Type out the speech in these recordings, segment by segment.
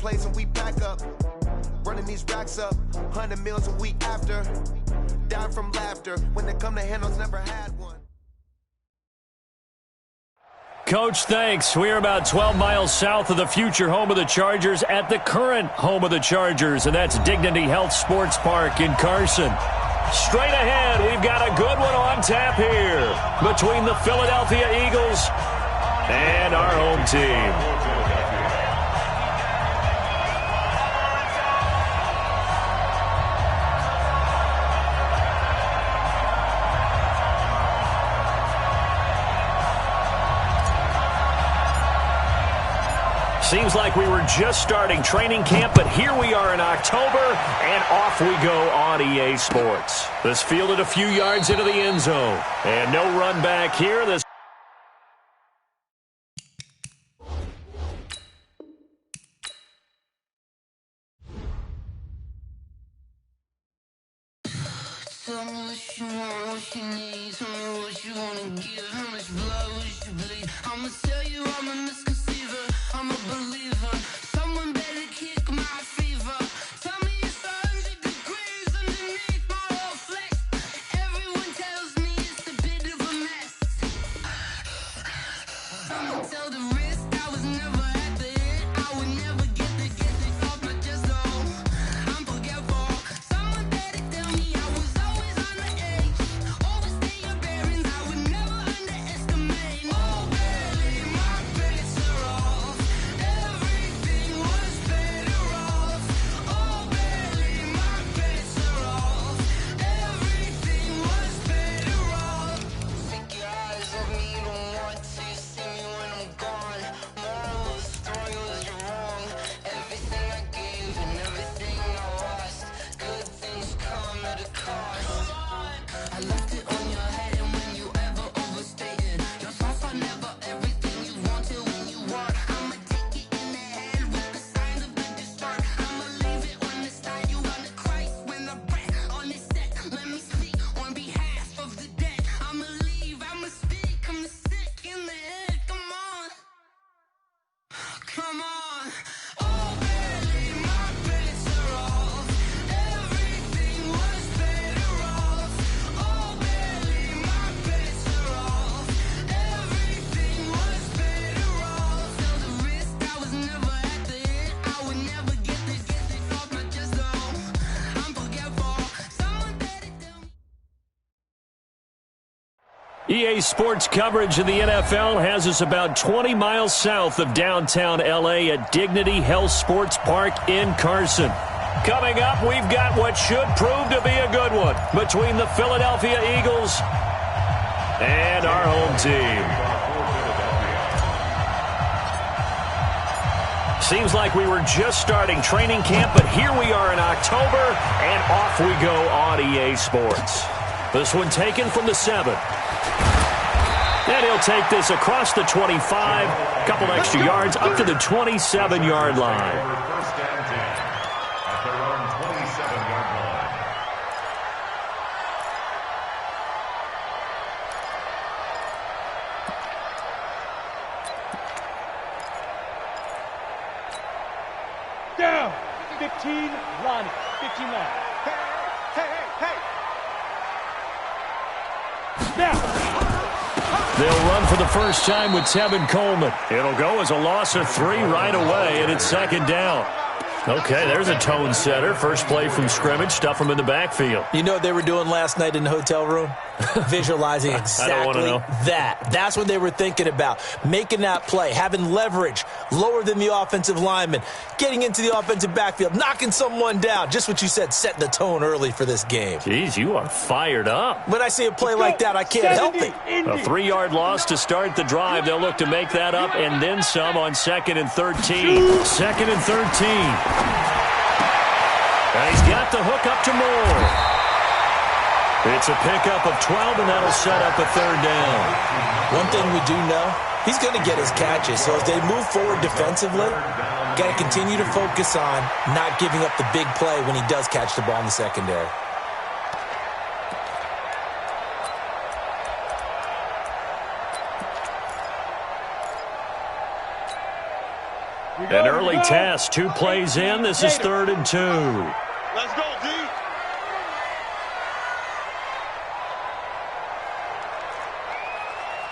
place and we pack up. Running these racks up, 100 meals a week after. Dying from laughter. When they come to handles, never had one. Coach, thanks. We are about 12 miles south of the future home of the Chargers at the current home of the Chargers, and that's Dignity Health Sports Park in Carson. Straight ahead, we've got a good one on tap here between the Philadelphia Eagles and our home team. Seems like we were just starting training camp, but here we are in October, and off we go on EA Sports. This fielded a few yards into the end zone, and no run back here. This Tell me what you want, what you need. Tell me what you want to give. How much blood would you bleed? I'ma tell you I'm a misconceiver. I'm a believer. Someone better kick my fever. Tell me it's 100 degrees underneath my whole flesh. Everyone tells me it's a bit of a mess. I'ma tell the risk I was never at the end. I would never get this off my chest though. I'm forgetful. Someone better tell me I was always on the edge. Overstay your bearings, I would never underestimate. Oh baby, my bets are off. Everything was better off. Oh baby, my bets are off. Everything was better off. Take your eyes off me, you don't want to see me when I'm gone. Moral of the story was you're wrong. Everything I gave and everything I lost. Good things come at a cost. I left it on your head, and when you ever overstated, your thoughts are never everything you wanted when you were. I'ma take it in the head with the signs of the distort. I'ma leave it on the side. You wanna Christ when the breath on this set. Let me speak on behalf of the dead. I'ma leave, I'ma speak. I'm the sick in the head. Come on, come on. Oh baby, my bets are off. Everything was better off. Oh baby, my bets are off. Everything was better off. Tell the risk I was never at the end. I would never get this off my chest though. I'm forgetful. Someone better tell me. EA Sports coverage of the NFL has us about 20 miles south of downtown L.A. at Dignity Health Sports Park in Carson. Coming up, we've got what should prove to be a good one between the Philadelphia Eagles and our home team. Seems like we were just starting training camp, but here we are in October, and off we go on EA Sports. This one taken from the 7. And he'll take this across the 25, a couple extra yards up to the 27-yard line. First and 10 at their own 27-yard line. Down. 15, run. 15 line. Hey. Now. They'll run for the first time with Tevin Coleman. It'll go as a loss of 3 right away, and it's second down. Okay, there's a tone setter. First play from scrimmage, stuff him in the backfield. You know what they were doing last night in the hotel room? Visualizing exactly that. That's what they were thinking about. Making that play, having leverage, lower than the offensive lineman, getting into the offensive backfield, knocking someone down. Just what you said, setting the tone early for this game. Jeez, you are fired up. When I see a play like that, I can't help it. A 3-yard loss to start the drive. They'll look to make that up and then some on 2nd and 13. 2nd and 13. And he's got the hook up to Moore. It's a pickup of 12, and that'll set up a 3rd down. One thing we do know, he's going to get his catches. So as they move forward defensively, got to continue to focus on not giving up the big play when he does catch the ball in the secondary. An early test. 2 plays in. This is 3rd and 2. Let's go, D.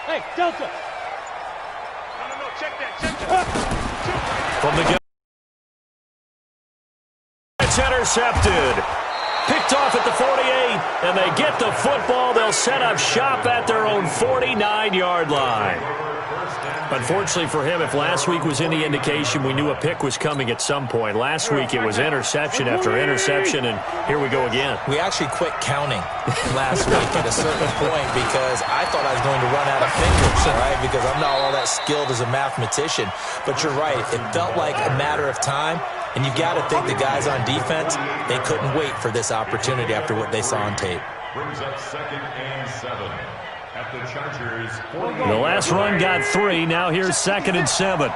Hey, Delta. No, check that. From the gun. It's intercepted. Picked off at the 48, and they get the football. They'll set up shop at their own 49-yard line. Unfortunately for him, if last week was any indication, we knew a pick was coming at some point. Last week it was interception after interception, and here we go again. We actually quit counting last week at a certain point because I thought I was going to run out of fingers, all right, because I'm not all that skilled as a mathematician. But you're right. It felt like a matter of time, and you got to think the guys on defense, they couldn't wait for this opportunity after what they saw on tape. Brings up 2nd and 7 at the Chargers. The last run got 3. Now here's 2nd and 7.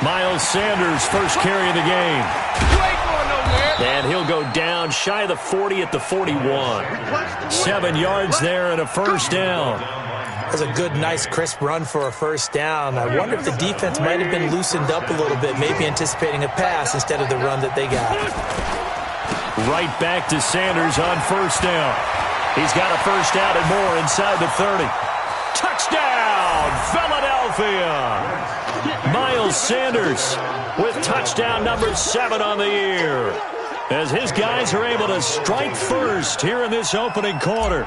Miles Sanders, first carry of the game. And he'll go down shy of the 40 at the 41. 7 yards there and a first down. That was a good, nice, crisp run for a first down. I wonder if the defense might have been loosened up a little bit, maybe anticipating a pass instead of the run that they got. Right back to Sanders on first down. He's got a first down and more inside the 30. Touchdown, Philadelphia! Miles Sanders with touchdown number 7 on the year, as his guys are able to strike first here in this opening quarter.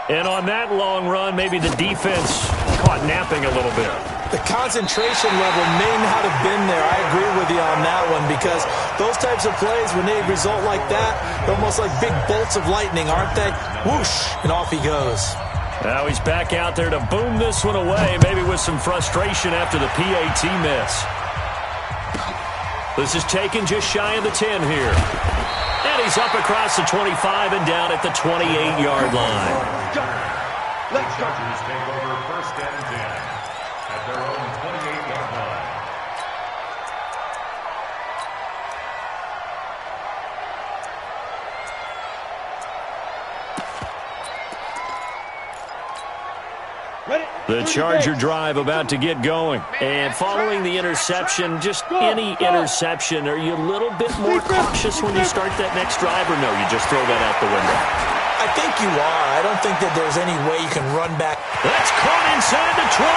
And on that long run, maybe the defense caught napping a little bit. The concentration level may not have been there. I agree with you on that one, because those types of plays, when they result like that, they're almost like big bolts of lightning, aren't they? Whoosh, and off he goes. Now he's back out there to boom this one away, maybe with some frustration after the PAT miss. This is taken just shy of the 10 here. And he's up across the 25 and down at the 28-yard line. The Chargers take over 1st and 10 at their own 28-yard line. The Charger drive about to get going. And following the interception, just any interception, are you a little bit more cautious when you start that next drive, or no, you just throw that out the window? I think you are. I don't think that there's any way you can run back. That's caught inside the 20.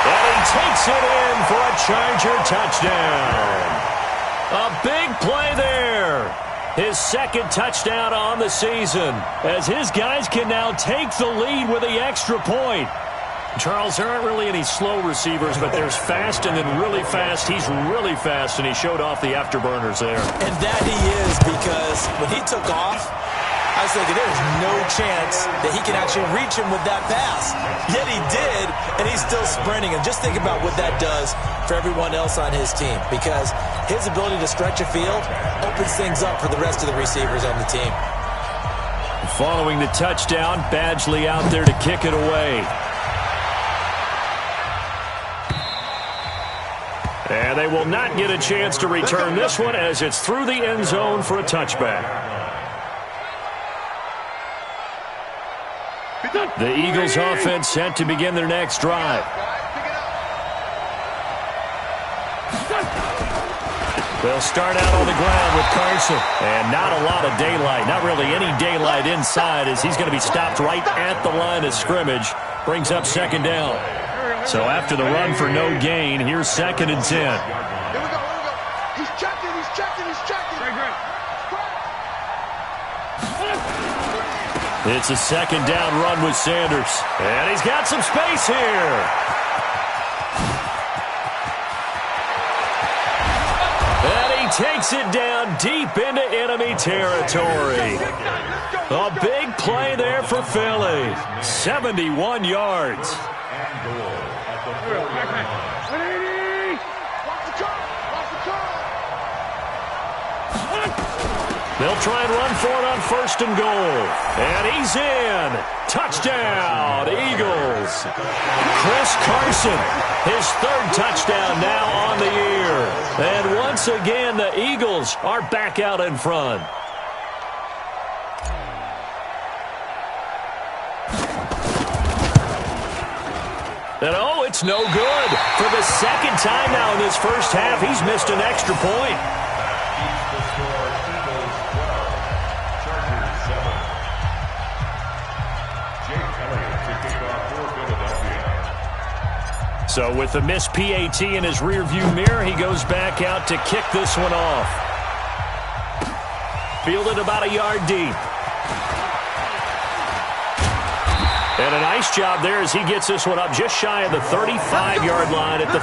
And he takes it in for a Charger touchdown. A big play there. His 2nd touchdown on the season, as his guys can now take the lead with the extra point. Charles, there aren't really any slow receivers, but there's fast and then really fast. He's really fast, and he showed off the afterburners there. And that he is, because when he took off, I was thinking there's no chance that he can actually reach him with that pass. Yet he did, and he's still sprinting. And just think about what that does for everyone else on his team, because his ability to stretch a field opens things up for the rest of the receivers on the team. Following the touchdown, Badgley out there to kick it away. And they will not get a chance to return this one, as it's through the end zone for a touchback. The Eagles offense set to begin their next drive. They'll start out on the ground with Carson. And not a lot of daylight, not really any daylight inside, as he's going to be stopped right at the line of scrimmage. Brings up 2nd down. So after the run for no gain, here's 2nd and 10. Here we go. He's checking. It's a 2nd down run with Sanders. And he's got some space here. And he takes it down deep into enemy territory. A big play there for Philly. 71 yards. They'll try and run for it on 1st and goal. And he's in. Touchdown, Eagles. Chris Carson, his 3rd touchdown now on the year. And once again, the Eagles are back out in front. And oh, it's no good. For the second time now in this first half, he's missed an extra point. Keeps the score Eagles 12, Chargers 7. Jake Elliott to kick off for Philadelphia. So with the missed PAT in his rearview mirror, he goes back out to kick this one off. Fielded about a yard deep. And a nice job there as he gets this one up just shy of the 35-yard line at the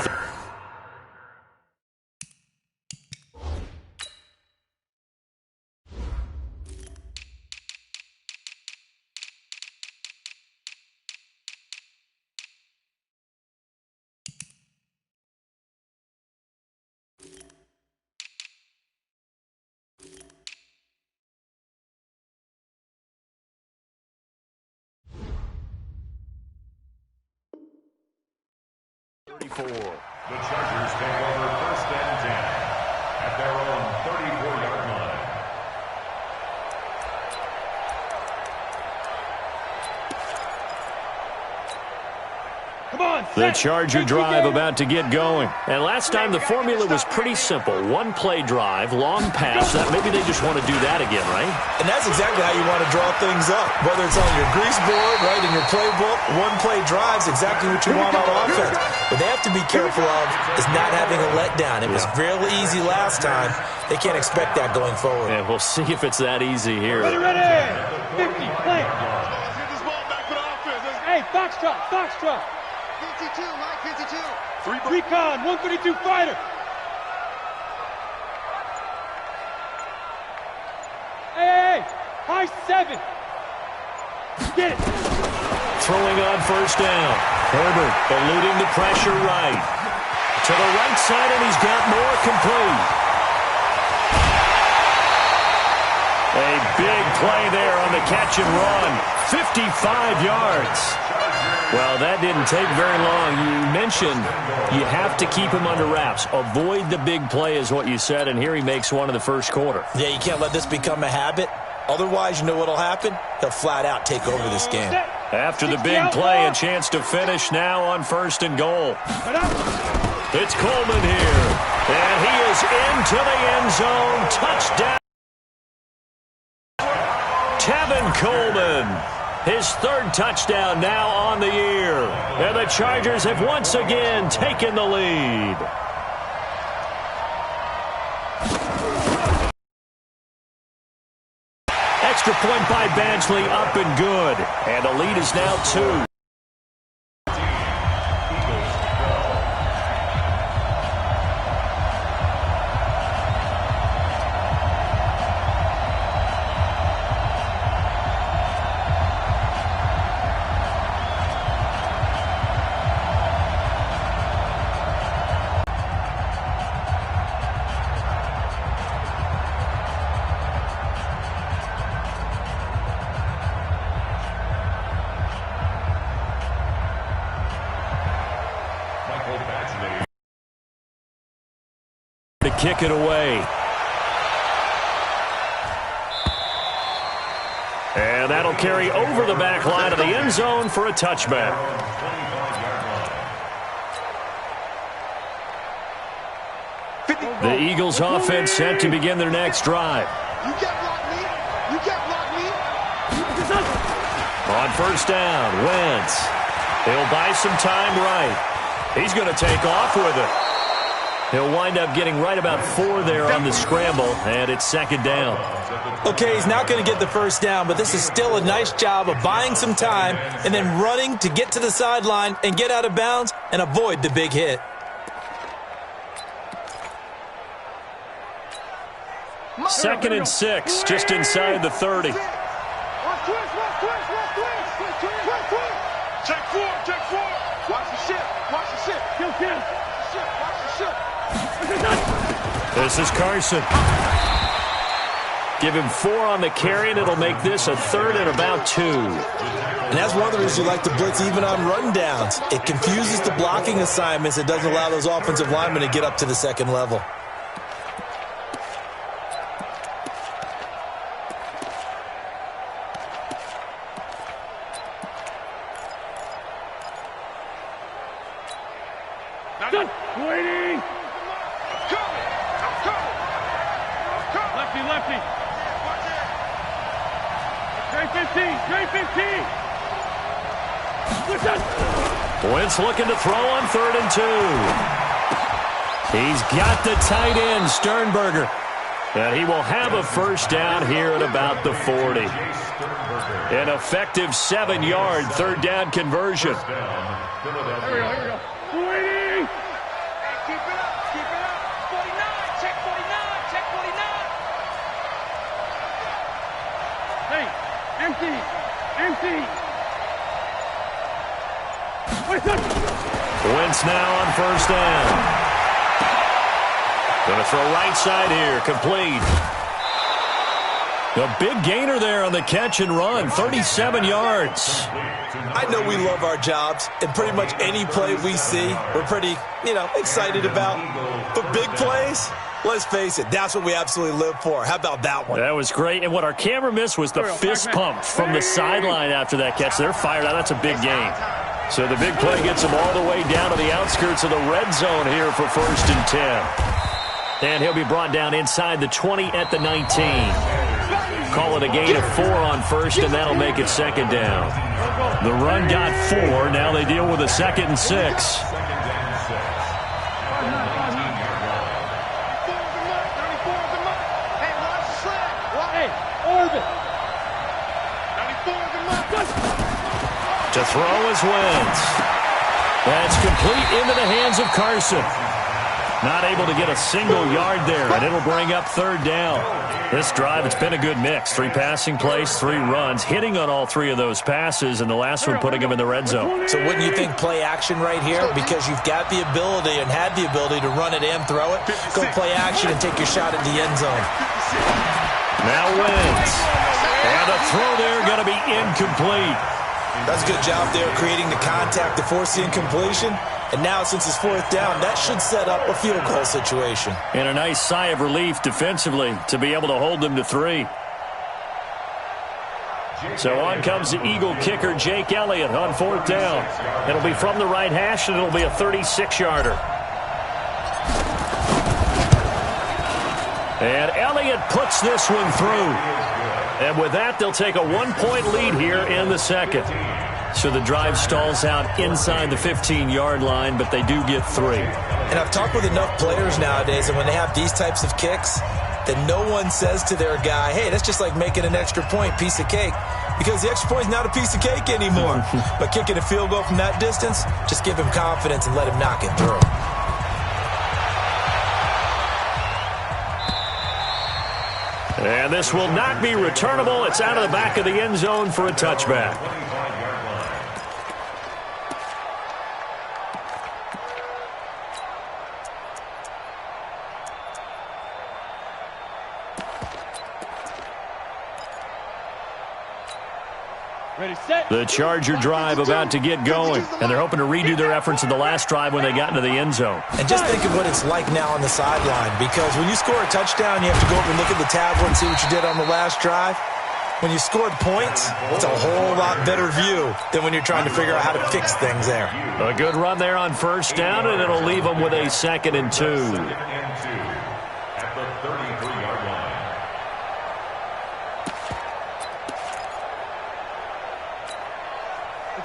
34. The Chargers take over first and 10 at their own 34-yard line. The Charger drive about to get going. And last time the formula was pretty simple. One play drive, long pass. That maybe they just want to do that again, right? And that's exactly how you want to draw things up. Whether it's on your grease board, right, in your playbook, one play drive's exactly what you want on offense. What they have to be careful of is not having a letdown. It was real easy last time. They can't expect that going forward. And we'll see if it's that easy here. Ready. 50, play. Get this ball back for the offense. Hey, foxtrot. 52, Mike, 52. Recon, 132 fighter. Hey, high 7. Get it. Throwing on first down. Herbert eluding the pressure right. To the right side, and he's got more complete. A big play there on the catch and run. 55 yards. Well, that didn't take very long. You mentioned you have to keep him under wraps. Avoid the big play is what you said, and here he makes one in the first quarter. Yeah, you can't let this become a habit. Otherwise, you know what will happen? He'll flat out take over this game. After the big play, a chance to finish now on first and goal. It's Coleman here, and he is into the end zone. Touchdown. Tevin Coleman. His third touchdown now on the year. And the Chargers have once again taken the lead. Extra point by Badgley, up and good. And the lead is now 2. To kick it away. And that'll carry over the back line of the end zone for a touchback. The Eagles offense set to begin their next drive. You can't block me. You can't block me. On first down, Wentz. He'll buy some time right. He's going to take off with it. He'll wind up getting right about 4 there on the scramble, and it's second down. Okay, he's not going to get the first down, but this is still a nice job of buying some time and then running to get to the sideline and get out of bounds and avoid the big hit. Second and 6, just inside the 30. Check 4. Watch the ship. Kill Kim. Watch the ship. This is Carson. Give him 4 on the carry, and it'll make this a third and about 2. And that's one of the reasons you like to blitz even on rundowns. It confuses the blocking assignments. It doesn't allow those offensive linemen to get up to the second level. Wentz looking to throw on 3rd and 2. He's got the tight end, Sternberger. And he will have a first down here at about the 40. An effective 7-yard 3rd down conversion. Here we go. Waiting. Hey, keep it up. 49, check 49, check 49. Hey, empty. Wentz now on 1st down. Going to throw right side here, complete. A big gainer there on the catch and run, 37 yards. I know we love our jobs, and pretty much any play we see, we're pretty, excited about. But big plays, let's face it, that's what we absolutely live for. How about that one? That was great. And what our camera missed was the fist pump from the sideline after that catch. They're fired out. That's a big gain. So the big play gets them all the way down to the outskirts of the red zone here for 1st and 10. And he'll be brought down inside the 20 at the 19. Call it a gain of 4 on 1st, and that'll make it 2nd down. The run got 4. Now they deal with a 2nd and 6. To throw is Wentz. That's complete into the hands of Carson. Not able to get a single yard there, and it'll bring up 3rd down. This drive, it's been a good mix. 3 passing plays, 3 runs, hitting on all 3 of those passes, and the last one putting him in the red zone. So wouldn't you think play action right here? Because you've got the ability and had the ability to run it and throw it. Go play action and take your shot at the end zone. Now Wentz. And a throw there going to be incomplete. That's a good job there creating the contact to force the incompletion. And now, since it's 4th down, that should set up a field goal situation. And a nice sigh of relief defensively to be able to hold them to 3. So on comes the Eagle kicker, Jake Elliott, on 4th down. It'll be from the right hash, and it'll be a 36-yarder. And Elliott puts this one through. And with that, they'll take a 1-point lead here in the 2nd. So the drive stalls out inside the 15-yard line, but they do get 3. And I've talked with enough players nowadays, and when they have these types of kicks, that no one says to their guy, hey, that's just like making an extra point, piece of cake. Because the extra point's not a piece of cake anymore. But kicking a field goal from that distance, just give him confidence and let him knock it through. And this will not be returnable. It's out of the back of the end zone for a touchback. The Charger drive about to get going, and they're hoping to redo their efforts in the last drive when they got into the end zone. And just think of what it's like now on the sideline, because when you score a touchdown, you have to go up and look at the tablet and see what you did on the last drive. When you scored points, it's a whole lot better view than when you're trying to figure out how to fix things there. A good run there on 1st down, and it'll leave them with a 2nd and 2.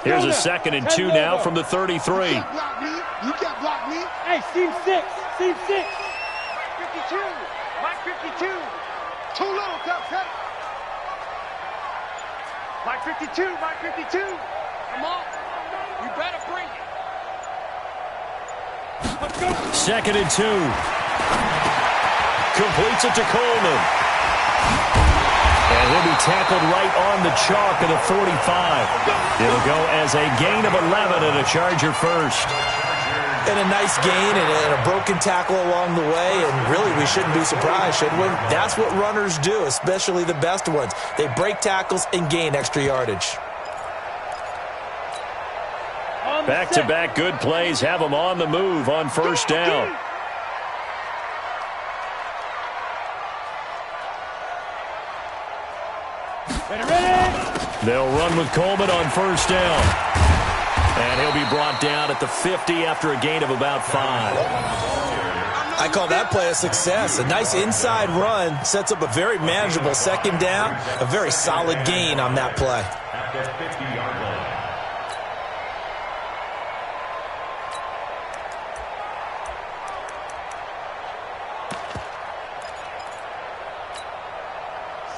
Here's a 2nd and 2 now from the 33. You can't block me. Hey, Steve 6. Steve 6. 52. Mike 52. Too low, cut. Mike 52. Mike 52. Come on. You better bring it. Let's go. 2nd and 2. Completes it to Coleman. And he'll be tackled right on the chalk of the 45. It'll go as a gain of 11 and a Charger first. And a nice gain and a broken tackle along the way, and really we shouldn't be surprised, should we? That's what runners do, especially the best ones. They break tackles and gain extra yardage. Back-to-back good plays have them on the move on 1st down. They'll run with Coleman on 1st down. And he'll be brought down at the 50 after a gain of about 5. I call that play a success. A nice inside run sets up a very manageable second down, a very solid gain on that play. At the 50-yard line.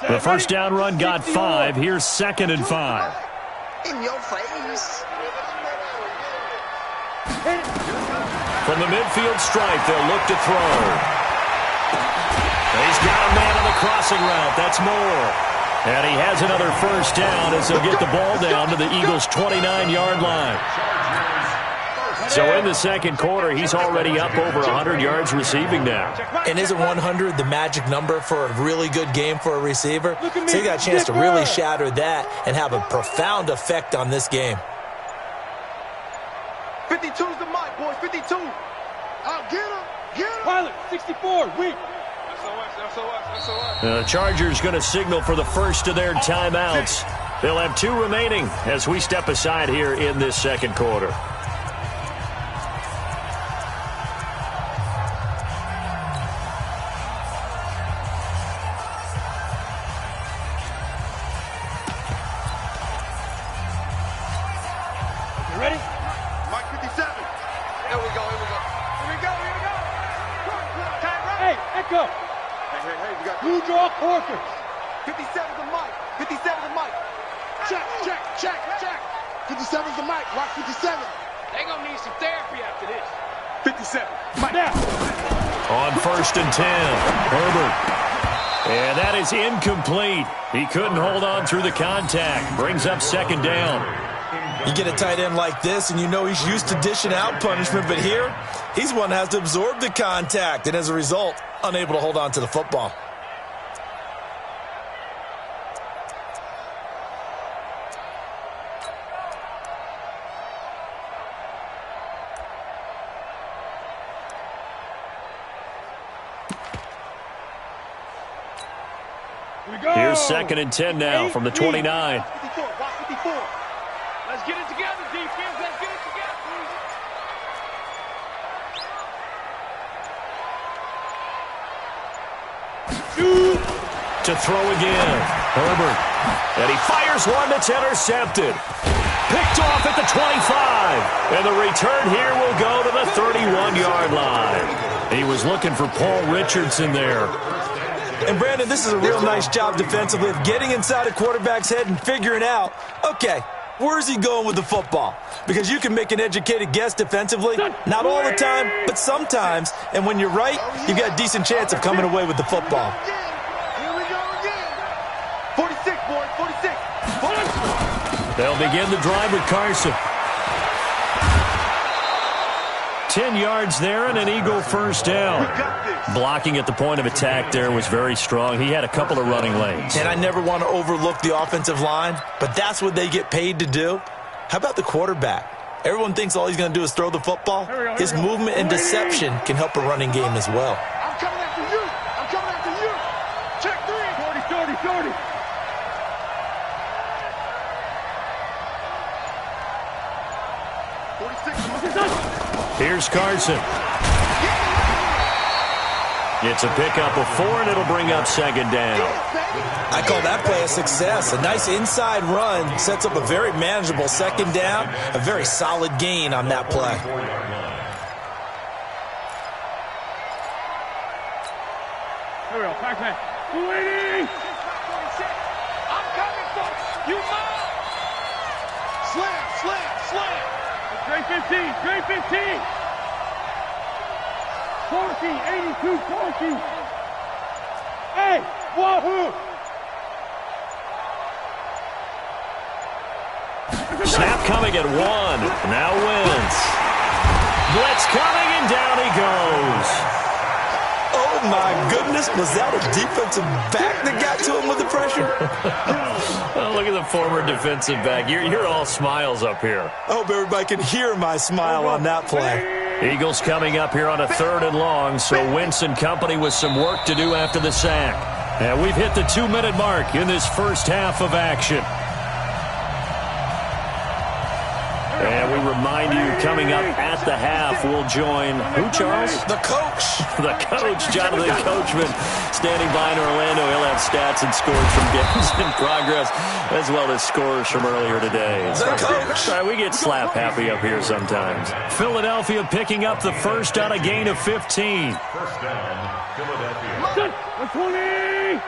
The first down run got 5. Here's 2nd and 5. In your face. From the midfield stripe, they'll look to throw. He's got a man on the crossing route. That's Moore. And he has another first down as they'll get the ball down to the Eagles' 29-yard line. So in the second quarter, he's already up over 100 yards receiving now. And isn't 100 the magic number for a really good game for a receiver? So he got a chance to really shatter that and have a profound effect on this game. 52's the mic, boys. 52. Out, get him. Get him. Pilot, 64, weak. The Chargers going to signal for the first of their timeouts. They'll have 2 remaining as we step aside here in this second quarter. Go. Hey, we got 2 draw quarters. 57's the mic. 57's the mic. Check. 57's the mic. Watch 57. They gonna need some therapy after this. 57. Mic. Now. On 1st and 10, Herbert. And that is incomplete. He couldn't hold on through the contact. Brings up 2nd down. You get a tight end like this, and you know he's used to dishing out punishment, but here, he's one that has to absorb the contact, and as a result, unable to hold on to the football. Here's 2nd and 10 now from the 29. 54. Watch 54. Let's get it together, defense. Let's get it together. To throw again. Herbert. And he fires one that's intercepted. Picked off at the 25. And the return here will go to the 31-yard line. He was looking for Paul Richardson there. And, Brandon, this is a real nice job defensively of getting inside a quarterback's head and figuring out, okay, where's he going with the football? Because you can make an educated guess defensively, not all the time, but sometimes. And when you're right, you've got a decent chance of coming away with the football. Here we go again. 46, boys. 46. They'll begin the drive with Carson. 10 yards there and an Eagle first down. Blocking at the point of attack there was very strong. He had a couple of running lanes. And I never want to overlook the offensive line, but that's what they get paid to do. How about the quarterback? Everyone thinks all he's going to do is throw the football. His movement and deception can help a running game as well. I'm coming after you. I'm coming after you. Check 3. 40. Here's Carson. It's a pickup of 4, and it'll bring up 2nd down. I call that play a success. A nice inside run sets up a very manageable 2nd down, a very solid gain on that play. Here we go. Pac-Man. 280. I'm coming for you. Mom. Slam. Straight 15. 40, 82, 40. Hey, wahoo! Snap coming at 1. Now Wentz. Blitz coming, and down he goes. Oh, my goodness. Was that a defensive back that got to him with the pressure? Oh, look at the former defensive back. You're all smiles up here. I hope everybody can hear my smile on that play. Eagles coming up here on a 3rd and long, so Wentz and company with some work to do after the sack. And we've hit the 2-minute mark in this first half of action. And we remind remind you, coming up at the half, we'll join who, Charles? The coach. The coach, Jonathan Coachman, standing by in Orlando. He'll have stats and scores from games in progress, as well as scores from earlier today. The coach. All right, we get slap happy up here sometimes. Philadelphia picking up the first on a gain of 15. First down, Philadelphia. 120.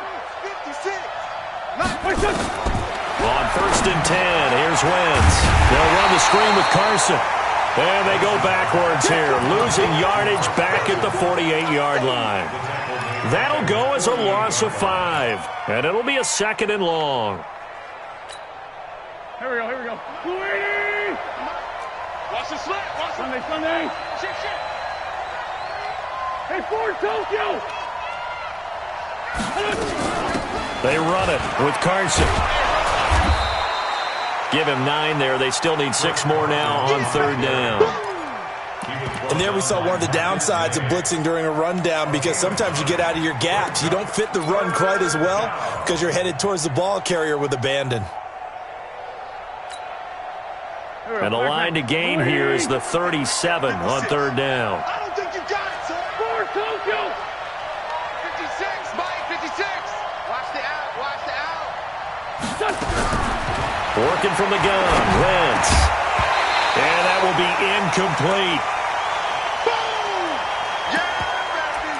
56. On first and 10, here's Wentz. They'll run the screen with Carson. And they go backwards here, losing yardage back at the 48-yard line. That'll go as a loss of 5, and it'll be a 2nd and long. Here we go. 280. Watch the slant. Watch the Sunday. shit. Hey, Ford, Tokyo. They run it with Carson. Give him 9 there. They still need 6 more now on 3rd down. And there we saw one of the downsides of blitzing during a rundown, because sometimes you get out of your gaps. You don't fit the run quite as well because you're headed towards the ball carrier with abandon. And the line to gain here is the 37 on 3rd down. I don't think you got it, son. Ford, Tokyo. 56, Mike, 56. Watch the out. Working from the gun, Wentz. And that will be incomplete. Boom! Yeah, baby.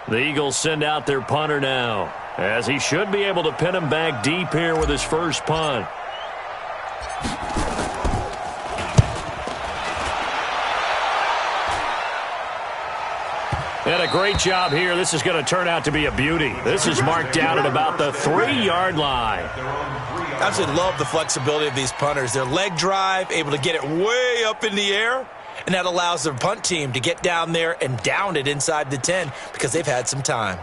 The Eagles send out their punter now, as he should be able to pin him back deep here with his first punt. And a great job here. This is going to turn out to be a beauty. This is marked down at about the 3-yard line. I absolutely love the flexibility of these punters. Their leg drive, able to get it way up in the air, and that allows their punt team to get down there and down it inside the 10 because they've had some time.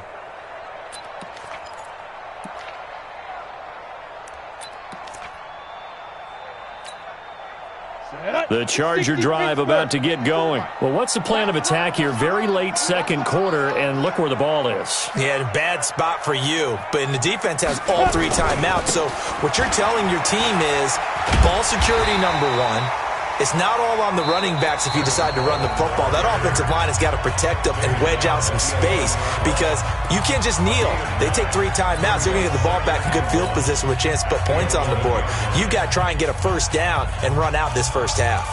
The Charger drive about to get going. Well, what's the plan of attack here? Very late 2nd quarter, and look where the ball is. Yeah, a bad spot for you. But the defense has all 3 timeouts. So what you're telling your team is ball security number 1. It's not all on the running backs if you decide to run the football. That offensive line has got to protect them and wedge out some space, because you can't just kneel. They take 3 timeouts. They're going to get the ball back in good field position with a chance to put points on the board. You got to try and get a first down and run out this first half.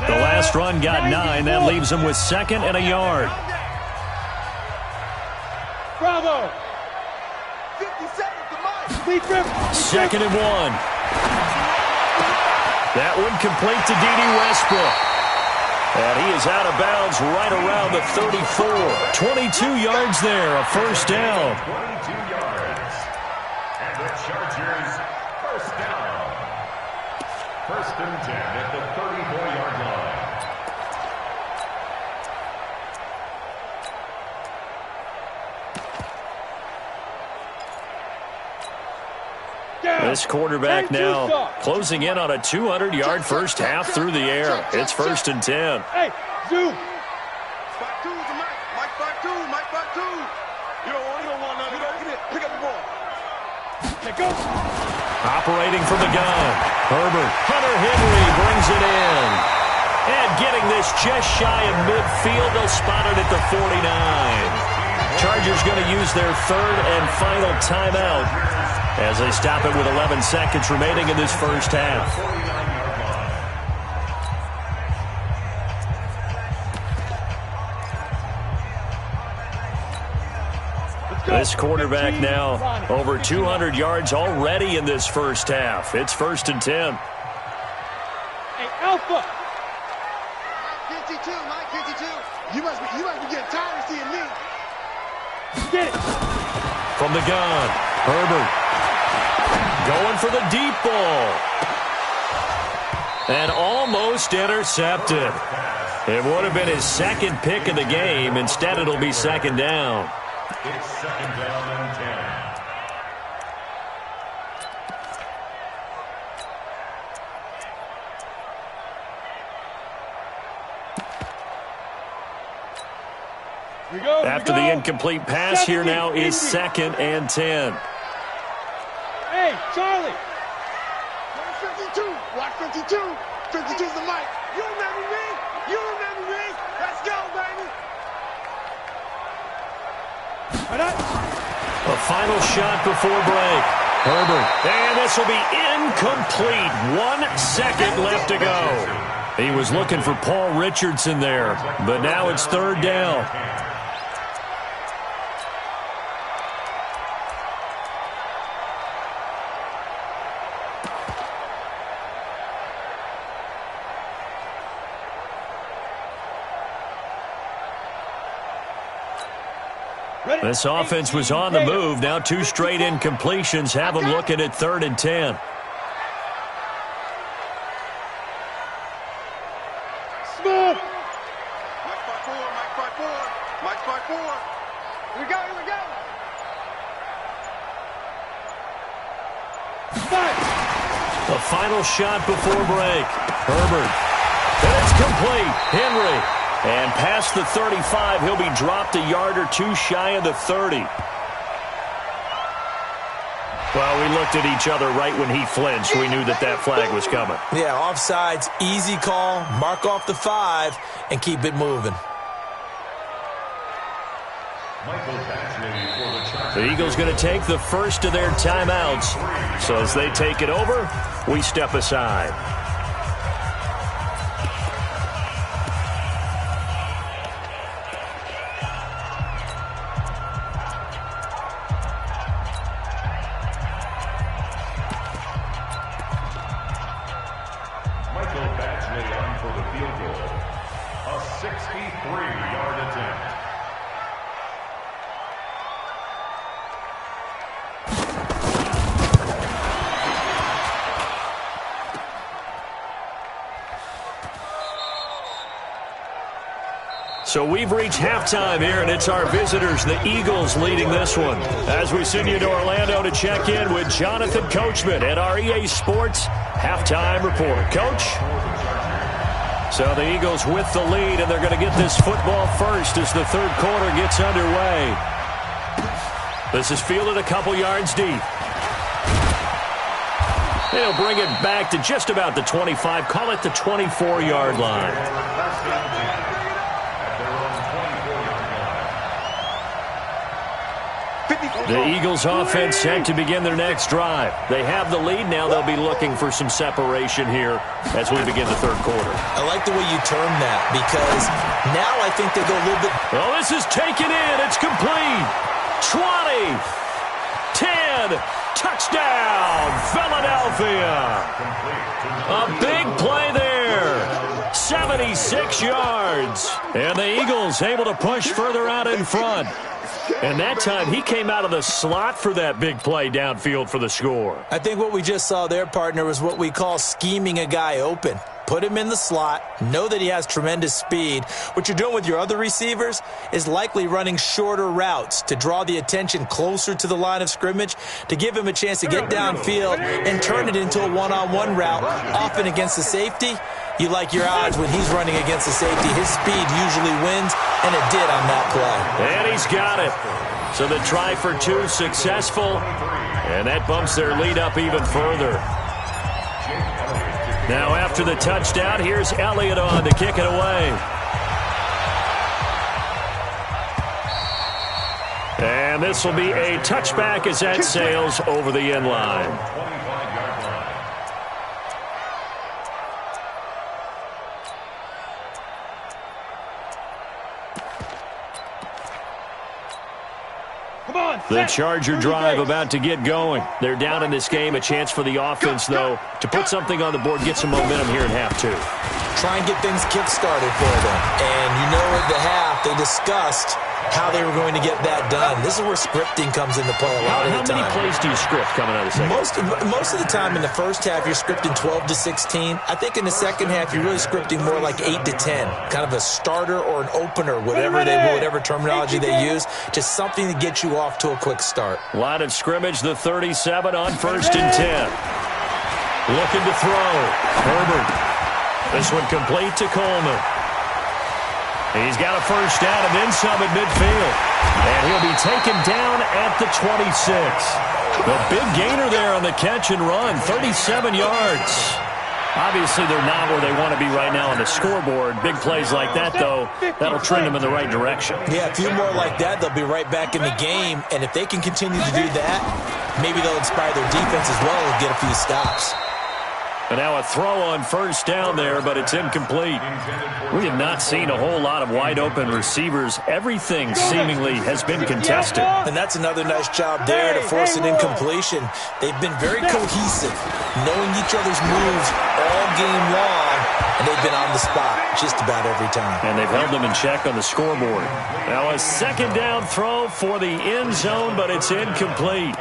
The last run got 9. That leaves him with 2nd and a yard. Bravo. 57 to Mike. 2nd and 1. That one complete to D.D. Westbrook. And he is out of bounds right around the 34. 22 yards there, a first down. 22 yards. And the Chargers first down. 1st and 10 at the 34-yard line. This quarterback now closing in on a 200-yard first half through the air. It's 1st and 10. Hey, zoom. Spot 2 to Mike. Mike spot 2. Mike spot 2. You don't want none. Get it. Pick up the ball. Hey, go. Operating from the gun. Herbert. Hunter Henry brings it in. And getting this just shy of midfield. They'll spot it at the 49. Chargers going to use their 3rd and final timeout as they stop it with 11 seconds remaining in this first half. This quarterback now over 200 yards already in this first half. It's 1st and 10. Hey, Alpha. Mike 52. Mike 52. You must be getting tired of seeing me. Get it. From the gun, Herbert. Going for the deep ball. And almost intercepted. It would have been his second pick of the game. Instead, it'll be second down. It's second down and 10. After the incomplete pass, here now is second and 10. Hey, Charlie. Watch 52. Watch 52. 52's the mic. You remember me? You remember me? Let's go, baby. A final shot before break. Herbert. And this will be incomplete. 1 second left to go. He was looking for Paul Richardson there, but now it's third down. This offense was on the move. Now 2 straight incompletions have them looking at third and 10. Smooth. Mike by 4. Mike by 4. Mike by 4. Here we go. Here we go. The final shot before break. Herbert. And it's complete. Henry. And past the 35, he'll be dropped a yard or 2 shy of the 30. Well, we looked at each other right when he flinched. We knew that that flag was coming. Yeah, offsides, easy call, mark off the 5, and keep it moving. The Eagles going to take the first of their timeouts. So as they take it over, we step aside. So we've reached halftime here, and it's our visitors, the Eagles, leading this one. As we send you to Orlando to check in with Jonathan Coachman at our EA Sports Halftime Report. Coach? So the Eagles with the lead, and they're going to get this football first as the third quarter gets underway. This is fielded a couple yards deep. They'll bring it back to just about the 25, call it the 24-yard line. The Eagles offense set to begin their next drive. They have the lead. Now they'll be looking for some separation here as we begin the third quarter. I like the way you term that because now I think they go a little bit. Well, this is taken in. It's complete. 20, 10, touchdown, Philadelphia. A big play there. 76 yards. And the Eagles able to push further out in front. And that time, he came out of the slot for that big play downfield for the score. I think what we just saw there, partner, was what we call scheming a guy open. Put him in the slot, know that he has tremendous speed. What you're doing with your other receivers is likely running shorter routes to draw the attention closer to the line of scrimmage, to give him a chance to get downfield and turn it into a one-on-one route, often against the safety. You like your odds when he's running against the safety. His speed usually wins, and it did on that play. And he's got it. So the try for 2 successful, and that bumps their lead up even further. Now after the touchdown, here's Elliott on to kick it away. And this will be a touchback as that sails over the end line. The Charger drive about to get going. They're down in this game. A chance for the offense, though, to put something on the board, get some momentum here in half 2. Try and get things kick-started for them. And you know at the half they discussed how they were going to get that done. This is where scripting comes into play a lot of the time. How many plays do you script coming out of the second? Most of the time in the first half, you're scripting 12 to 16. I think in the second half, you're really scripting more like 8 to 10, kind of a starter or an opener, whatever terminology they use, just something to get you off to a quick start. Line of scrimmage, the 37 on 1st and 10. Looking to throw. Herbert. This one complete to Coleman. He's got a first down and then some at midfield. And he'll be taken down at the 26. The big gainer there on the catch and run, 37 yards. Obviously, they're not where they want to be right now on the scoreboard. Big plays like that, though, that'll trend them in the right direction. Yeah, a few more like that, they'll be right back in the game. And if they can continue to do that, maybe they'll inspire their defense as well and get a few stops. And now a throw on first down there, but it's incomplete. We have not seen a whole lot of wide-open receivers. Everything seemingly has been contested. And that's another nice job there to force an incompletion. They've been very cohesive, knowing each other's moves all game long, and they've been on the spot just about every time. And they've held them in check on the scoreboard. Now a second down throw for the end zone, but it's incomplete.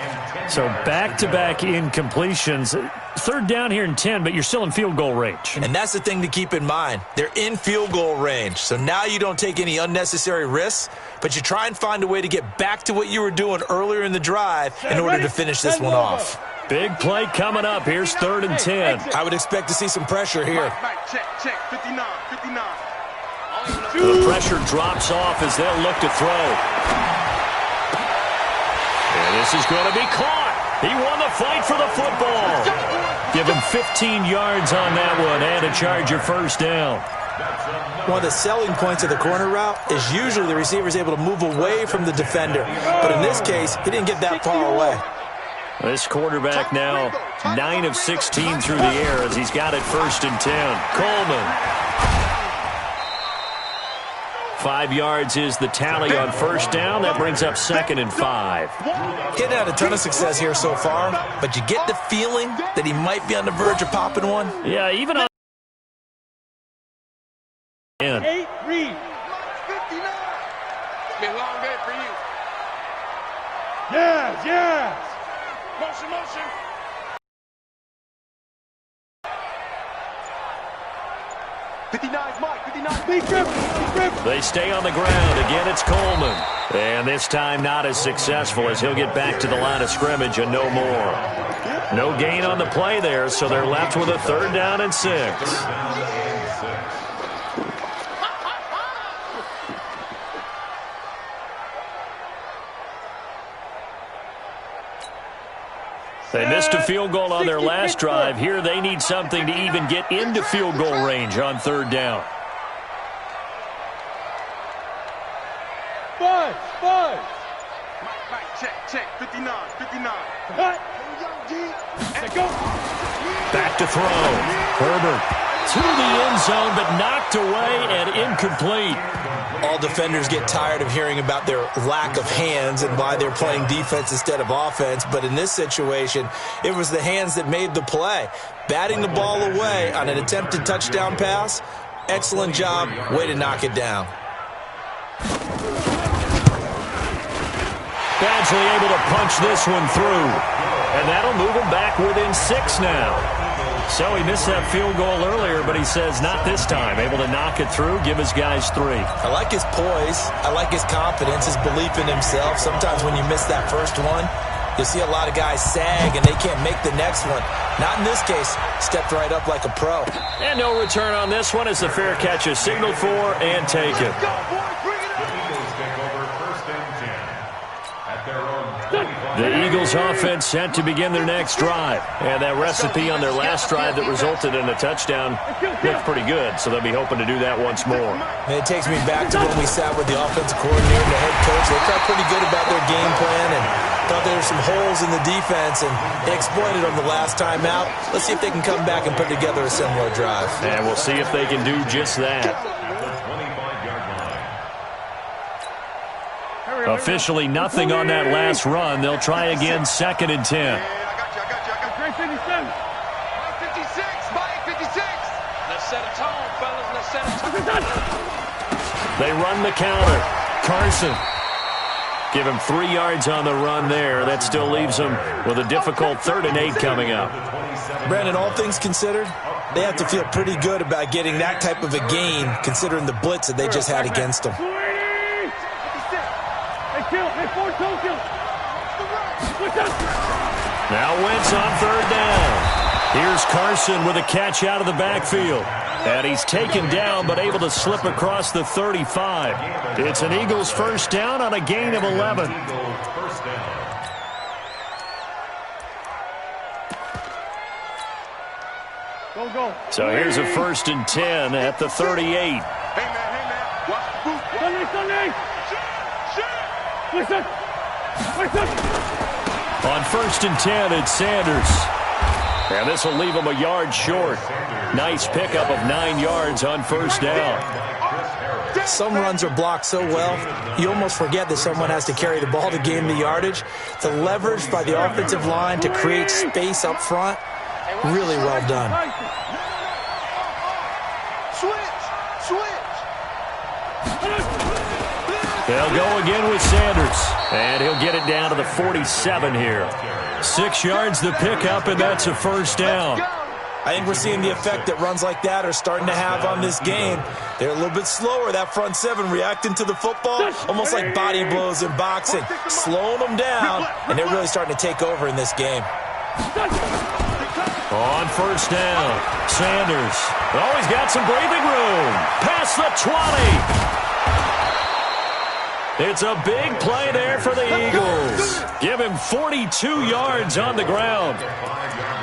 So back-to-back incompletions. Third down here in 10, but you're still in field goal range. And that's the thing to keep in mind. They're in field goal range. So now you don't take any unnecessary risks, but you try and find a way to get back to what you were doing earlier in the drive in order to finish this one off. Big play coming up. Here's 3rd and 10. I would expect to see some pressure here. Check, 59. The pressure drops off as they'll look to throw. And this is going to be caught. He won the fight for the football. Give him 15 yards on that one and a Charger first down. One of the selling points of the corner route is usually the receiver is able to move away from the defender. But in this case, he didn't get that far away. This quarterback now 9 of 16 through the air as he's got it 1st and 10. Coleman. 5 yards is the tally on first down. That brings up 2nd and 5. Getting had a ton of success here so far, but you get the feeling that he might be on the verge of popping one. Yeah, even on 8 read. 59. It's been a long day for you. Yes. Motion. Mike. 59. Big grip. they stay on the ground. Again, it's Coleman. And this time not as successful as he'll get back to the line of scrimmage and no more. No gain on the play there, so they're left with a 3rd down and 6. They missed a field goal on their last drive. Here they need something to even get into field goal range on 3rd down. Five. Check. 59. Cut. Go. Back to throw. Herbert to the end zone, but knocked away and incomplete. All defenders get tired of hearing about their lack of hands and why they're playing defense instead of offense. But in this situation, it was the hands that made the play. Batting the ball away on an attempted touchdown pass, excellent job. Way to knock it down. Badgley able to punch this one through. And that'll move him back within 6 now. So he missed that field goal earlier, but he says not this time. Able to knock it through, give his guys 3. I like his poise. I like his confidence, his belief in himself. Sometimes when you miss that first one, you'll see a lot of guys sag and they can't make the next one. Not in this case. Stepped right up like a pro. And no return on this one as the fair catch is signaled for and taken. The Eagles offense set to begin their next drive. And that recipe on their last drive that resulted in a touchdown looked pretty good, so they'll be hoping to do that once more. And it takes me back to when we sat with the offensive coordinator and the head coach. They felt pretty good about their game plan and thought there were some holes in the defense, and they exploited them the last time out. Let's see if they can come back and put together a similar drive. And we'll see if they can do just that. Officially nothing on that last run. They'll try again 2nd and 10. I got you. 57. 56. Let's set a tone, fellas. Let's set a tone. They run the counter. Carson Give him 3 yards on the run there. That still leaves him with a difficult 3rd and 8 coming up. Brandon, all things considered, they have to feel pretty good about getting that type of a gain, considering the blitz that they just had against them. Now Wentz on 3rd down. Here's Carson with a catch out of the backfield. And he's taken down but able to slip across the 35. It's an Eagles 1st down on a gain of 11. Go. So here's a 1st and 10 at the 38. Hey, man. Sunday. Listen. On 1st and 10, it's Sanders. And this will leave him a yard short. Nice pickup of 9 yards on 1st down. Some runs are blocked so well, you almost forget that someone has to carry the ball to gain the yardage. The leverage by the offensive line to create space up front, really well done. They'll go again with Sanders. And he'll get it down to the 47 here. 6 yards the pickup, and that's a 1st down. I think we're seeing the effect that runs like that are starting to have on this game. They're a little bit slower, that front 7, reacting to the football, almost like body blows in boxing, slowing them down, and they're really starting to take over in this game. On 1st down, Sanders. Oh, he's got some breathing room. Past the 20. It's a big play there for the Eagles. Give him 42 yards on the ground.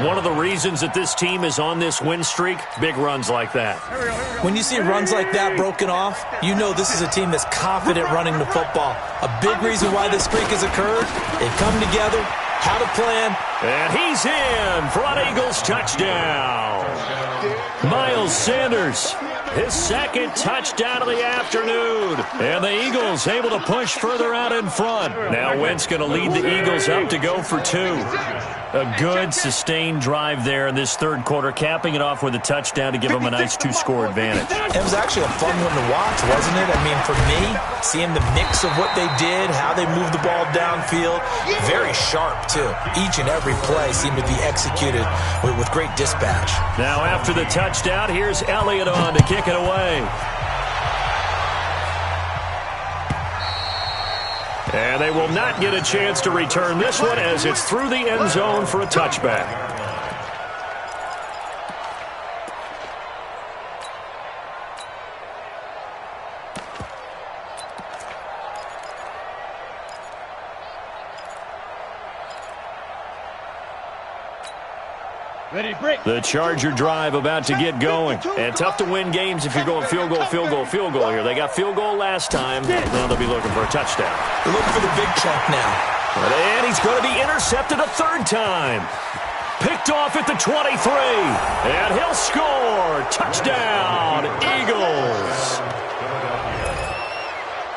One of the reasons that this team is on this win streak, big runs like that. When you see runs like that broken off, you know this is a team that's confident running the football. A big reason why this streak has occurred, they've come together, had a plan. And he's in for an Eagles touchdown. Miles Sanders, his 2nd touchdown of the afternoon. And the Eagles able to push further out in front. Now Wentz going to lead the Eagles up to go for 2. A good, sustained drive there in this 3rd quarter, capping it off with a touchdown to give them a nice 2-score advantage. It was actually a fun one to watch, wasn't it? I mean, for me, seeing the mix of what they did, how they moved the ball downfield, very sharp, too. Each and every play seemed to be executed with great dispatch. Now after the touchdown, here's Elliott on to kick it away. And they will not get a chance to return this one as it's through the end zone for a touchback. Ready, break. The Charger drive about to get going. And tough to win games if you're going field goal here. They got field goal last time. Now they'll be looking for a touchdown. They're looking for the big chunk now. And he's going to be intercepted a 3rd time. Picked off at the 23. And he'll score. Touchdown, Eagles.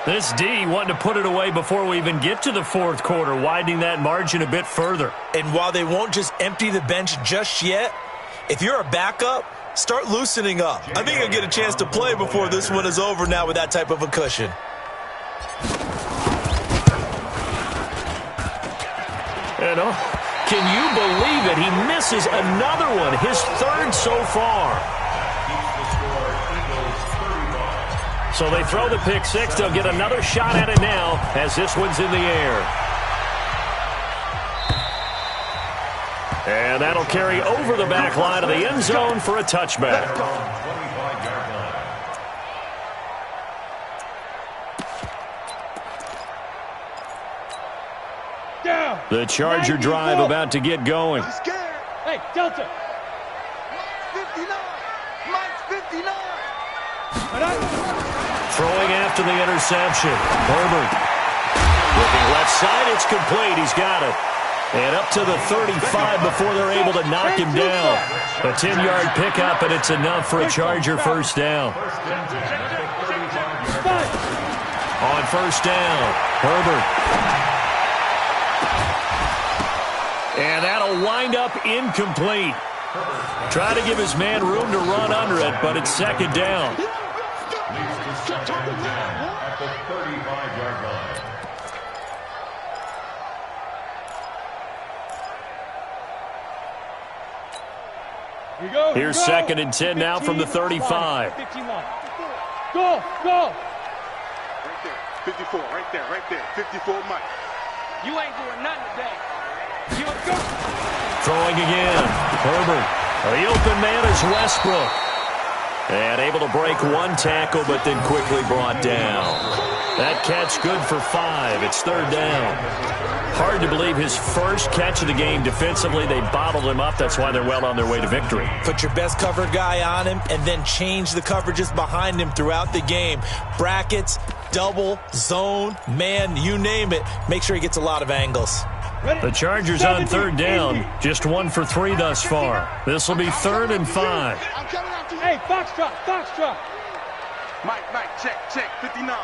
This D wanting to put it away before we even get to the 4th quarter, widening that margin a bit further. And while they won't just empty the bench just yet, if you're a backup, start loosening up. I think you'll get a chance to play before this one is over now with that type of a cushion. And can you believe it? He misses another one, his 3rd so far. So they throw the pick 6. They'll get another shot at it now as this one's in the air. And that'll carry over the back line of the end zone for a touchback. The Charger drive about to get going. Hey, Delta. 59. Mike's 59. Throwing after the interception. Herbert. Looking left side, it's complete. He's got it. And up to the 35 before they're able to knock him down. A 10-yard pickup, and it's enough for a Charger 1st down. On 1st down, Herbert. And that'll wind up incomplete. Try to give his man room to run under it, but it's 2nd down. Here's 2nd and 10 now from the 35. 15 line. Go, go. Right there. 54, right there, right there. 54, Mike. You ain't doing nothing today. You go. Throwing again. Herbert. The open man is Westbrook. And able to break one tackle, but then quickly brought down. That catch good for 5. It's 3rd down. Hard to believe his first catch of the game defensively. They bottled him up. That's why they're well on their way to victory. Put your best cover guy on him and then change the coverages behind him throughout the game. Brackets, double, zone, man, you name it. Make sure he gets a lot of angles. The Chargers on 3rd down. Just 1 for 3 thus far. This will be 3rd and 5. Hey, Foxtrot, Foxtrot. Mike, check, 59.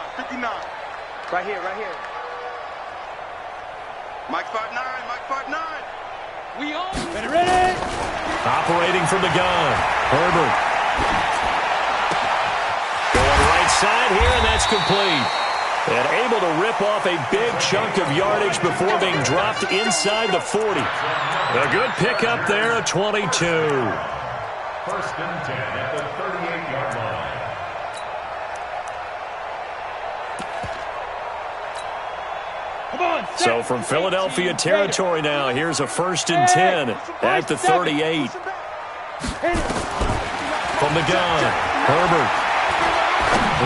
Right here, right here. Mike 5'9". We on. Ready. Operating from the gun. Herbert. Going right side here, and that's complete. And able to rip off a big chunk of yardage before being dropped inside the 40. A good pickup there, a 22. 1st and 10 at the 38-yard line. So from Philadelphia territory now, here's a 1st and 10 at the 38. From the gun, Herbert.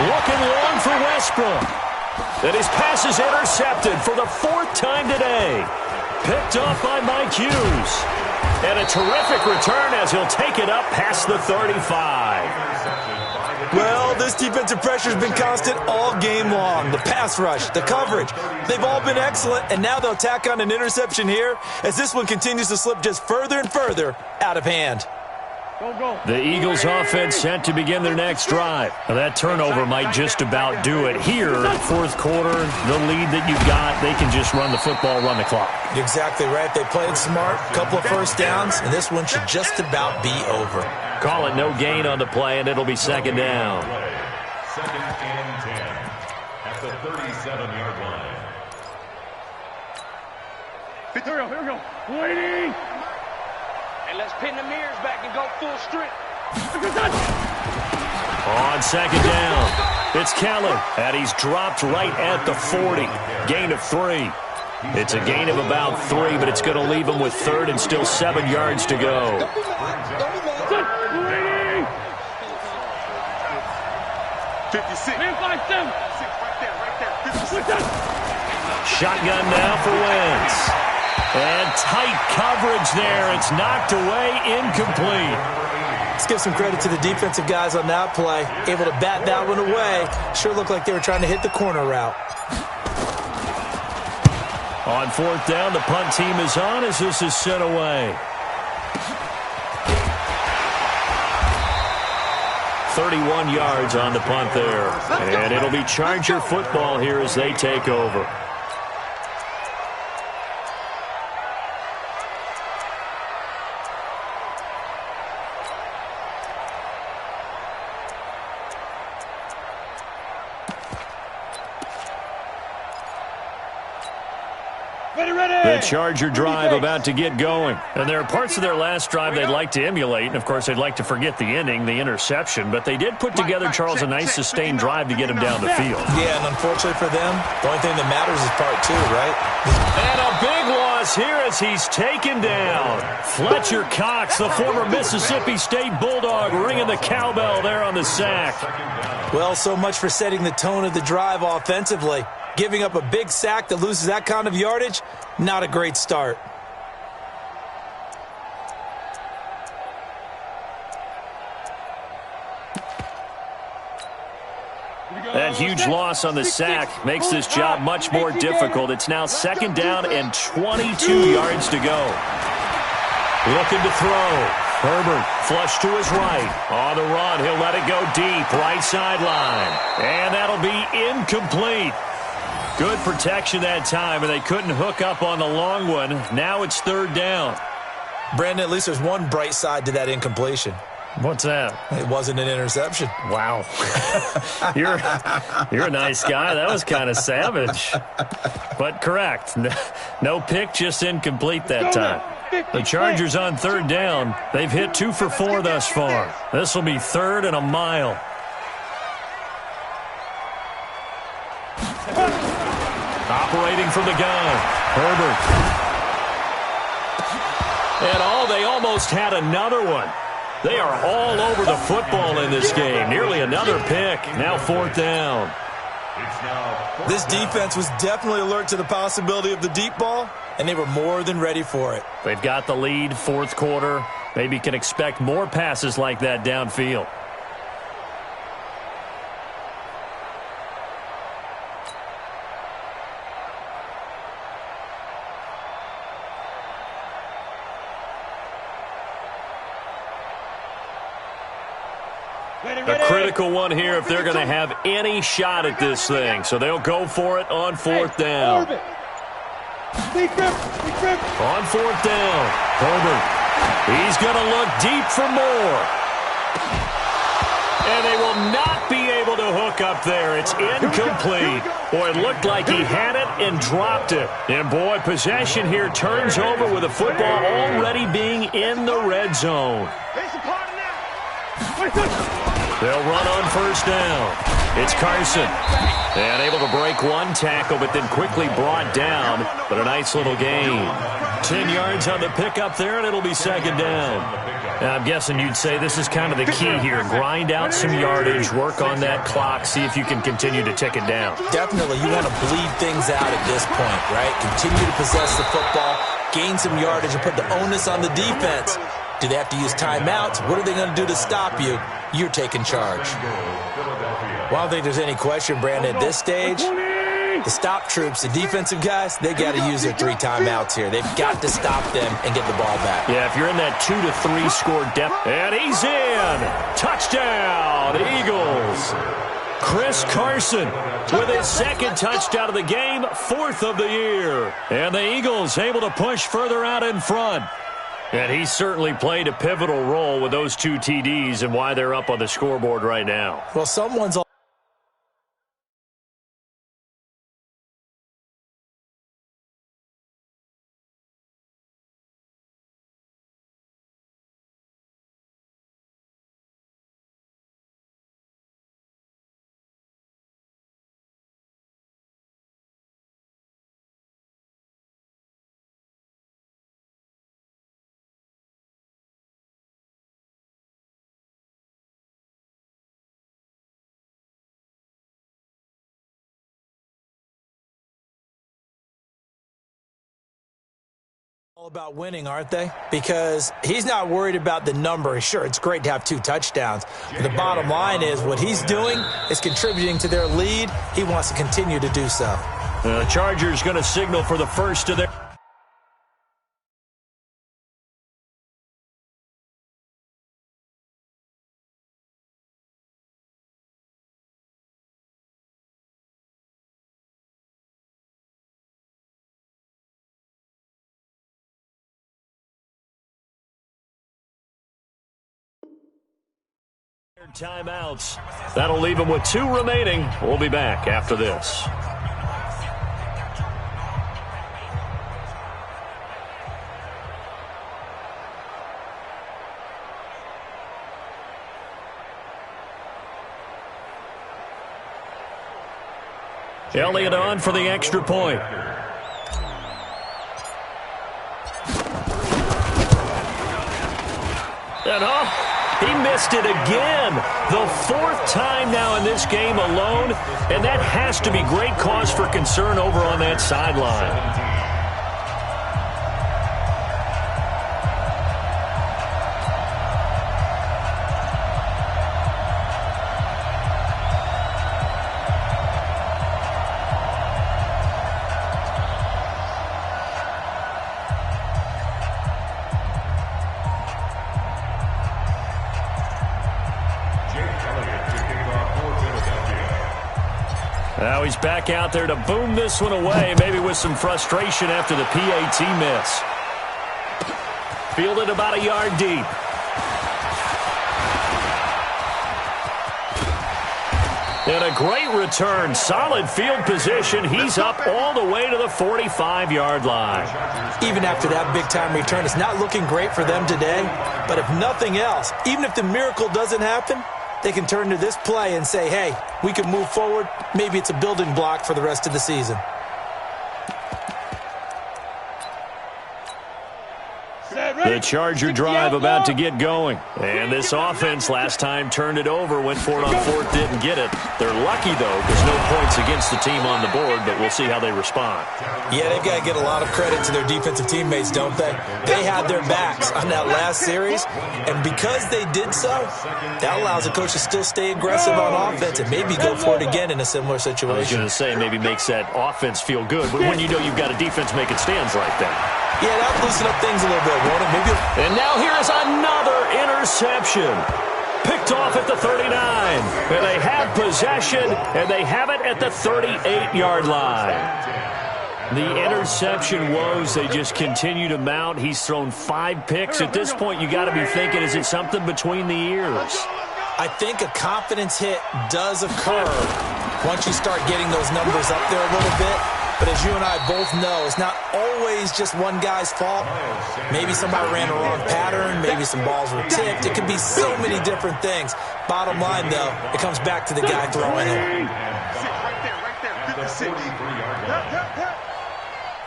Looking long for Westbrook. And his pass is intercepted for the 4th time today. Picked off by Mike Hughes. And a terrific return as he'll take it up past the 35. Well, this defensive pressure has been constant all game long. The pass rush, the coverage, they've all been excellent, and now they'll tack on an interception here as this one continues to slip just further and further out of hand. The Eagles offense set to begin their next drive. Now, that turnover might just about do it. Here, 4th quarter, the lead that you've got, they can just run the football, run the clock. You're exactly right. They played smart, couple of 1st downs, and this one should just about be over. Call it no gain on the play, and it'll be 2nd down. 2nd and 10 at the 37-yard line. Here we go. Waiting. And let's pin the mirrors back and go full strip. On 2nd down, it's Kelly, and he's dropped right at the 40. Gain of 3. It's a gain of about 3, but it's going to leave him with 3rd and still 7 yards to go. 56. Man, 5-7. Right there. 56. Shotgun now for Wentz. And tight coverage there. It's knocked away, incomplete. Let's give some credit to the defensive guys on that play. Able to bat that one away. Sure looked like they were trying to hit the corner route. On 4th down, the punt team is on as this is sent away. 31 yards on the punt there. And it'll be Charger football here as they take over. The Charger drive about to get going. And there are parts of their last drive they'd like to emulate. And, of course, they'd like to forget the ending, the interception. But they did put together, Charles, a nice sustained drive to get him down the field. Yeah, and unfortunately for them, the only thing that matters is part 2, right? And a big loss here as he's taken down. Fletcher Cox, the former Mississippi State Bulldog, ringing the cowbell there on the sack. Well, so much for setting the tone of the drive offensively. Giving up a big sack that loses that kind of yardage, not a great start. That huge loss on the sack makes this job much more difficult. It's now 2nd down and 22 yards to go. Looking to throw. Herbert flush to his right. On the run, he'll let it go deep, right sideline. And that'll be incomplete. Good protection that time, and they couldn't hook up on the long one. Now it's 3rd down. Brandon, at least there's one bright side to that incompletion. What's that? It wasn't an interception. Wow. You're a nice guy. That was kind of savage. But correct. No pick, just incomplete that time. The Chargers on third down. They've hit 2 for 4 thus far. This will be 3rd and a mile. Operating from the gun, Herbert. And they almost had another one. They are all over the football in this game. Nearly another pick. Now 4th down. This defense was definitely alert to the possibility of the deep ball, and they were more than ready for it. They've got the lead, 4th quarter. Maybe can expect more passes like that downfield. A critical one here if they're going to have any shot at this thing. So they'll go for it on 4th down. On 4th down, Herbert. He's going to look deep for more. And they will not be able to hook up there. It's incomplete. Boy, it looked like he had it and dropped it. And, boy, possession here turns over with the football already being in the red zone. They'll run on 1st down. It's Carson. And able to break one tackle, but then quickly brought down. But a nice little gain. 10 yards on the pickup there, and it'll be 2nd down. Now, I'm guessing you'd say this is kind of the key here. Grind out some yardage, work on that clock, see if you can continue to tick it down. Definitely. You want to bleed things out at this point, right? Continue to possess the football, gain some yardage, and put the onus on the defense. Do they have to use timeouts? What are they going to do to stop you? You're taking charge. Well, I don't think there's any question, Brandon, at this stage, the stop troops, the defensive guys, they got to use their 3 timeouts here. They've got to stop them and get the ball back. Yeah, if you're in that 2 to 3 score depth. And he's in. Touchdown, Eagles. Chris Carson with his 2nd touchdown of the game, 4th of the year. And the Eagles able to push further out in front. And he certainly played a pivotal role with those 2 TDs and why they're up on the scoreboard right now. Well, someone's all about winning, aren't they? Because he's not worried about the number. Sure, it's great to have 2 touchdowns. But the bottom line is what he's doing is contributing to their lead. He wants to continue to do so. The Chargers going to signal for the first of their... Timeouts. That'll leave them with 2 remaining. We'll be back after this. Elliott on for the extra point. And he missed it again. The 4th time now in this game alone, and that has to be great cause for concern over on that sideline. Now he's back out there to boom this one away, maybe with some frustration after the PAT miss. Fielded about a yard deep. And a great return. Solid field position. He's up all the way to the 45-yard line. Even after that big-time return, it's not looking great for them today. But if nothing else, even if the miracle doesn't happen, they can turn to this play and say, hey, we can move forward. Maybe it's a building block for the rest of the season. The Charger drive about to get going. And this offense last time turned it over, went for it on fourth, didn't get it. They're lucky, though, because no points against the team on the board, but we'll see how they respond. Yeah, they've got to get a lot of credit to their defensive teammates, don't they? They had their backs on that last series, and because they did so, that allows the coach to still stay aggressive on offense and maybe go for it again in a similar situation. I was going to say maybe makes that offense feel good, but when you know you've got a defense making stands like that. Yeah, that'll loosen up things a little bit, won't it? And now here is another interception. Picked off at the 39. And they have possession, and they have it at the 38-yard line. The interception woes, they just continue to mount. He's thrown 5 picks. At this point, you got to be thinking, is it something between the ears? I think a confidence hit does occur once you start getting those numbers up there a little bit. But as you and I both know, it's not always just one guy's fault. Maybe somebody ran a wrong pattern. Maybe some balls were tipped. It could be so many different things. Bottom line, though, it comes back to the guy throwing it. Right there. 56.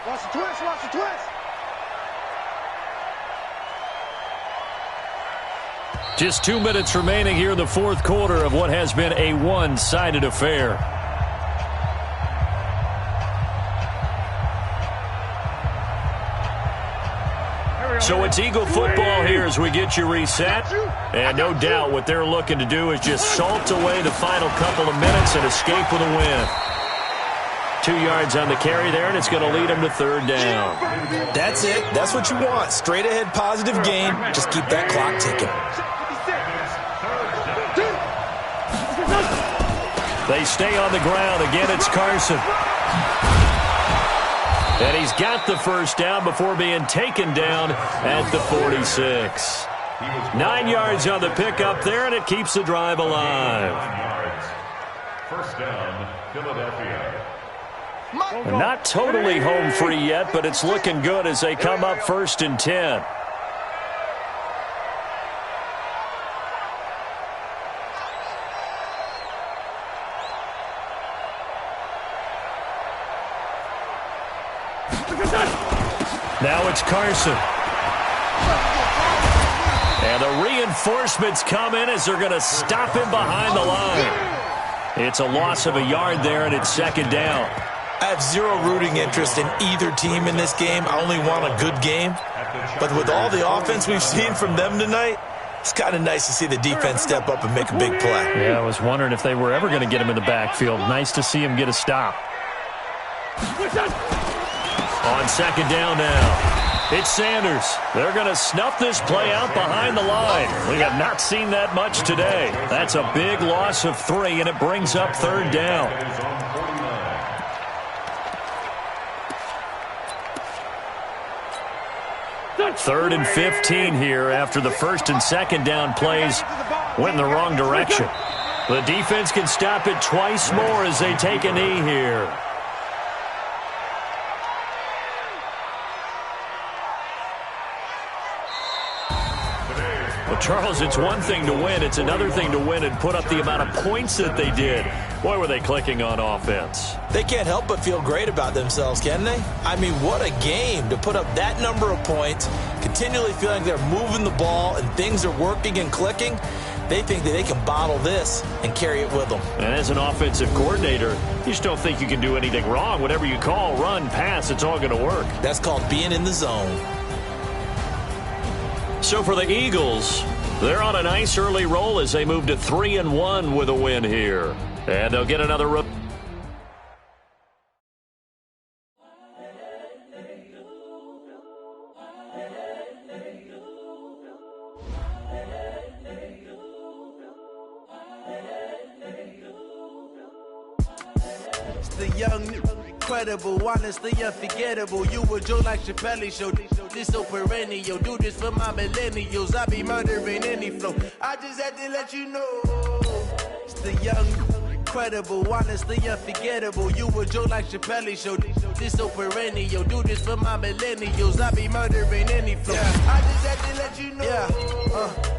Watch the twist, watch the twist. Just 2 minutes remaining here in the fourth quarter of what has been a one-sided affair. So it's Eagle football here as we get you reset. And no doubt what they're looking to do is just salt away the final couple of minutes and escape with a win. 2 yards on the carry there, and it's going to lead them to third down. That's it. That's what you want. Straight ahead, positive gain. Just keep that clock ticking. They stay on the ground. Again, it's Carson. And he's got the first down before being taken down at the 46. 9 yards on the pickup there, and it keeps the drive alive. First down, Philadelphia. Not totally home free yet, but it's looking good as they come up 1st and 10. Now it's Carson. And the reinforcements come in as they're going to stop him behind the line. It's a loss of a yard there, and it's second down. I have zero rooting interest in either team in this game. I only want a good game. But with all the offense we've seen from them tonight, it's kind of nice to see the defense step up and make a big play. Yeah, I was wondering if they were ever going to get him in the backfield. Nice to see him get a stop. On second down now, it's Sanders. They're going to snuff this play out behind the line. We have not seen that much today. That's a big loss of 3, and it brings up third down. Third and 15 here after the first and second down plays went in the wrong direction. The defense can stop it twice more as they take a knee here. Well, Charles, it's one thing to win. It's another thing to win and put up the amount of points that they did. Boy, were they clicking on offense. They can't help but feel great about themselves, can they? I mean, what a game to put up that number of points, continually feeling they're moving the ball and things are working and clicking. They think that they can bottle this and carry it with them. And as an offensive coordinator, you just don't think you can do anything wrong. Whatever you call, run, pass, it's all going to work. That's called being in the zone. So for the Eagles, they're on a nice early roll as they move to 3-1 with a win here. And they'll get another rookie. It's the young, incredible, honestly unforgettable. You were Joe like Chappelle show. This so perennial. Do this for my millennials. I be murdering any flow. I just had to let you know. It's the young, Credible, honestly unforgettable. You a joke like Chappelle Show. This so perennial. Do this for my millennials. I be murdering any flow. I just had to let you know.